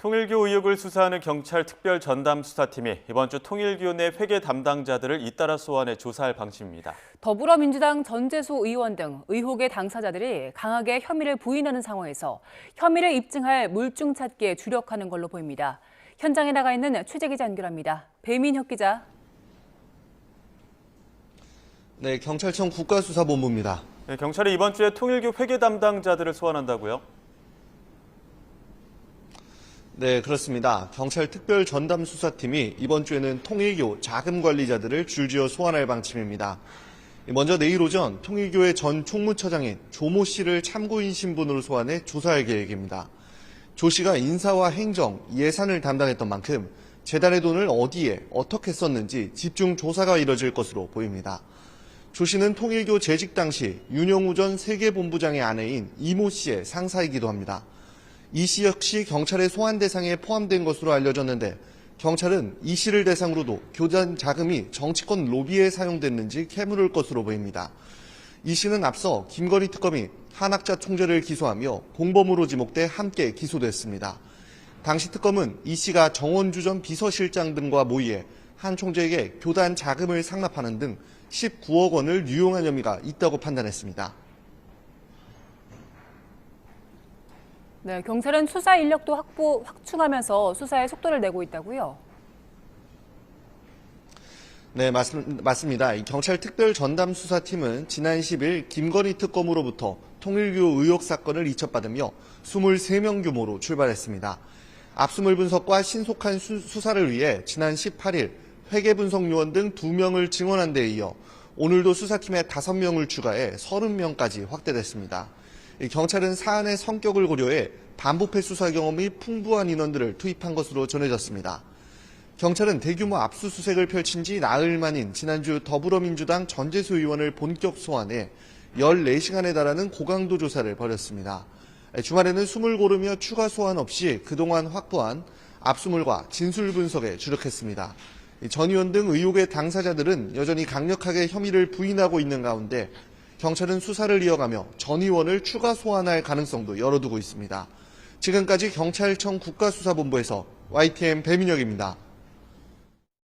통일교 의혹을 수사하는 경찰 특별 전담 수사팀이 이번 주 통일교 내 회계 담당자들을 잇따라 소환해 조사할 방침입니다. 더불어민주당 전재수 의원 등 의혹의 당사자들이 강하게 혐의를 부인하는 상황에서 혐의를 입증할 물증 찾기에 주력하는 걸로 보입니다. 현장에 나가 있는 취재 기자 연결합니다. 배민혁 기자. 네, 경찰청 국가수사본부입니다. 네, 경찰이 이번 주에 통일교 회계 담당자들을 소환한다고요? 네, 그렇습니다. 경찰 특별 전담 수사팀이 이번 주에는 통일교 자금 관리자들을 줄지어 소환할 방침입니다. 먼저 내일 오전 통일교의 전 총무처장인 조모 씨를 참고인 신분으로 소환해 조사할 계획입니다. 조 씨가 인사와 행정, 예산을 담당했던 만큼 재단의 돈을 어디에 어떻게 썼는지 집중 조사가 이뤄질 것으로 보입니다. 조 씨는 통일교 재직 당시 윤영우 전 세계본부장의 아내인 이모 씨의 상사이기도 합니다. 이 씨 역시 경찰의 소환 대상에 포함된 것으로 알려졌는데 경찰은 이 씨를 대상으로도 교단 자금이 정치권 로비에 사용됐는지 캐물을 것으로 보입니다. 이 씨는 앞서 김건희 특검이 한학자 총재를 기소하며 공범으로 지목돼 함께 기소됐습니다. 당시 특검은 이 씨가 정원주 전 비서실장 등과 모의해 한 총재에게 교단 자금을 상납하는 등 19억 원을 유용한 혐의가 있다고 판단했습니다. 네, 경찰은 수사 인력도 확충하면서 수사에 속도를 내고 있다고요? 네, 맞습니다. 경찰 특별 전담 수사팀은 지난 10일 김건희 특검으로부터 통일교 의혹 사건을 이첩받으며 23명 규모로 출발했습니다. 압수물 분석과 신속한 수사를 위해 지난 18일 회계 분석 요원 등 2명을 증언한 데 이어 오늘도 수사팀에 5명을 추가해 30명까지 확대됐습니다. 경찰은 사안의 성격을 고려해 반부패 수사 경험이 풍부한 인원들을 투입한 것으로 전해졌습니다. 경찰은 대규모 압수수색을 펼친 지 나흘 만인 지난주 더불어민주당 전재수 의원을 본격 소환해 14시간에 달하는 고강도 조사를 벌였습니다. 주말에는 숨을 고르며 추가 소환 없이 그동안 확보한 압수물과 진술 분석에 주력했습니다. 전 의원 등 의혹의 당사자들은 여전히 강력하게 혐의를 부인하고 있는 가운데 경찰은 수사를 이어가며 전 의원을 추가 소환할 가능성도 열어두고 있습니다. 지금까지 경찰청 국가수사본부에서 YTN 배민혁입니다.